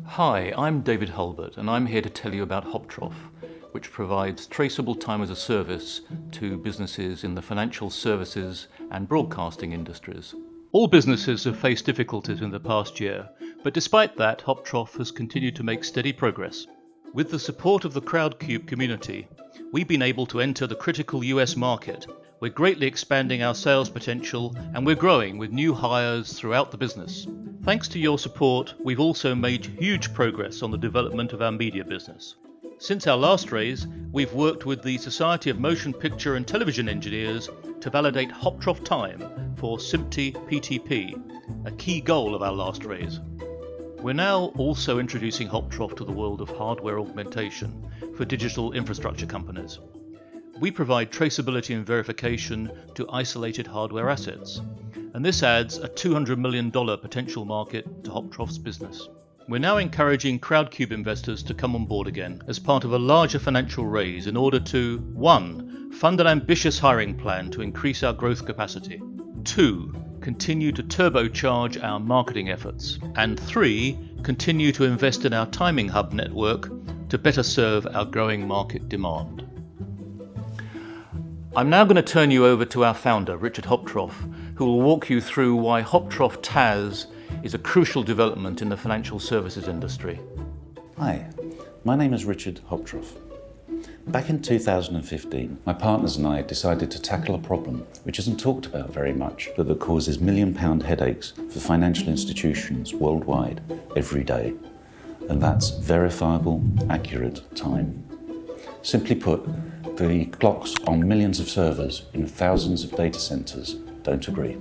Hi, I'm David Hulbert and I'm here to tell you about Hoptroff, which provides traceable time as a service to businesses in the financial services and broadcasting industries. All businesses have faced difficulties in the past year, but despite that, Hoptroff has continued to make steady progress. With the support of the Crowdcube community, we've been able to enter the critical US market. We're greatly expanding our sales potential and we're growing with new hires throughout the business. Thanks to your support, we've also made huge progress on the development of our media business. Since our last raise, we've worked with the Society of Motion Picture and Television Engineers to validate Hoptroff time for SMPTE PTP, a key goal of our last raise. We're now also introducing Hoptroff to the world of hardware augmentation for digital infrastructure companies. We provide traceability and verification to isolated hardware assets, and this adds a $200 million potential market to Hoptroff's business. We're now encouraging Crowdcube investors to come on board again as part of a larger financial raise in order to 1. Fund an ambitious hiring plan to increase our growth capacity, 2. Continue to turbocharge our marketing efforts, and 3. Continue to invest in our timing hub network to better serve our growing market demand. I'm now going to turn you over to our founder, Richard Hoptroff, who will walk you through why Hoptroff TAS is a crucial development in the financial services industry. Hi, my name is Richard Hoptroff. Back in 2015, my partners and I decided to tackle a problem which isn't talked about very much, but that causes million-pound headaches for financial institutions worldwide every day. And that's verifiable, accurate time. Simply put, the clocks on millions of servers in thousands of data centers don't agree.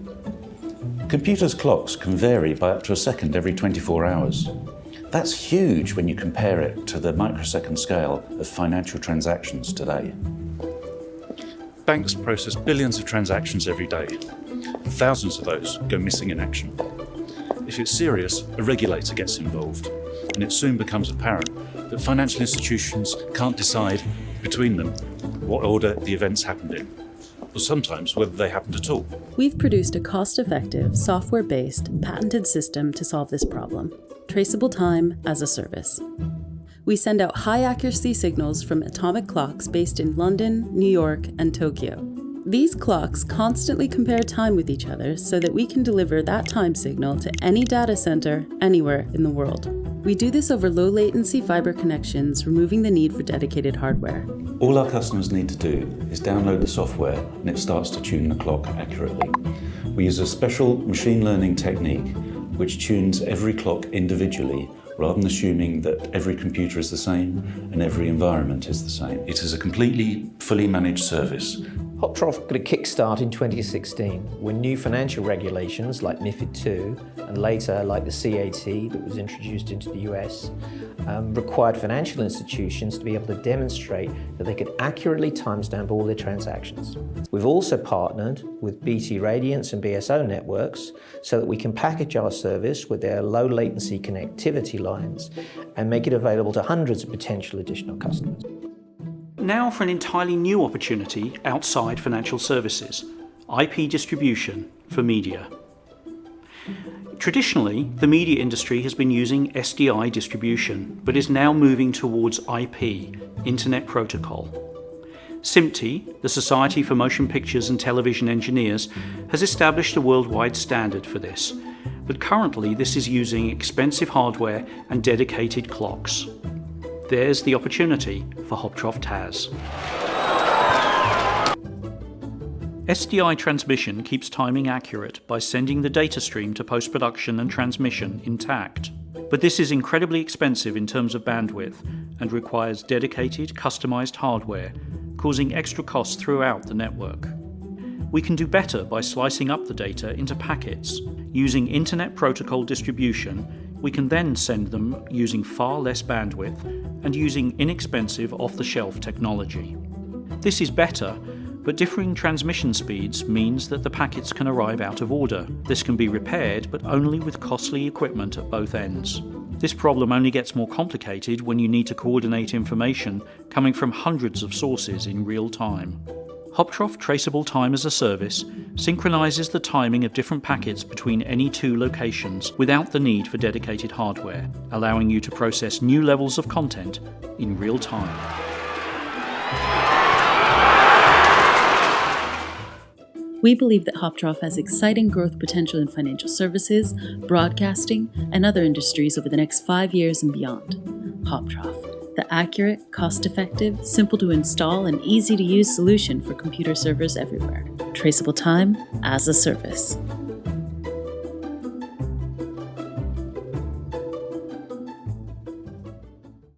Computers' clocks can vary by up to a second every 24 hours. That's huge when you compare it to the microsecond scale of financial transactions today. Banks process billions of transactions every day. Thousands of those go missing in action. If it's serious, a regulator gets involved, and it soon becomes apparent that financial institutions can't decide between them what order the events happened in, or sometimes whether they happened at all. We've produced a cost-effective, software-based, patented system to solve this problem. Traceable time as a service. We send out high-accuracy signals from atomic clocks based in London, New York, and Tokyo. These clocks constantly compare time with each other so that we can deliver that time signal to any data center anywhere in the world. We do this over low-latency fiber connections, removing the need for dedicated hardware. All our customers need to do is download the software and it starts to tune the clock accurately. We use a special machine learning technique which tunes every clock individually rather than assuming that every computer is the same and every environment is the same. It is a completely fully managed service. Hoptroff got a kickstart in 2016 when new financial regulations like MiFID II and later like the CAT that was introduced into the US required financial institutions to be able to demonstrate that they could accurately timestamp all their transactions. We've also partnered with BT Radiance and BSO networks so that we can package our service with their low latency connectivity lines and make it available to hundreds of potential additional customers. Now for an entirely new opportunity outside financial services, IP distribution for media. Traditionally, the media industry has been using SDI distribution, but is now moving towards IP, Internet Protocol. SMPTE, the Society for Motion Pictures and Television Engineers, has established a worldwide standard for this, but currently this is using expensive hardware and dedicated clocks. There's the opportunity for Hoptroff TAS. SDI transmission keeps timing accurate by sending the data stream to post-production and transmission intact. But this is incredibly expensive in terms of bandwidth and requires dedicated, customized hardware, causing extra costs throughout the network. We can do better by slicing up the data into packets. Using Internet Protocol distribution, we can then send them using far less bandwidth and using inexpensive off-the-shelf technology. This is better, but differing transmission speeds means that the packets can arrive out of order. This can be repaired, but only with costly equipment at both ends. This problem only gets more complicated when you need to coordinate information coming from hundreds of sources in real time. Hoptroff Traceable Time as a Service synchronizes the timing of different packets between any two locations without the need for dedicated hardware, allowing you to process new levels of content in real time. We believe that Hoptroff has exciting growth potential in financial services, broadcasting, and other industries over the next 5 years and beyond. Hoptroff, the accurate, cost-effective, simple to install, and easy to use solution for computer servers everywhere. Traceable time as a service.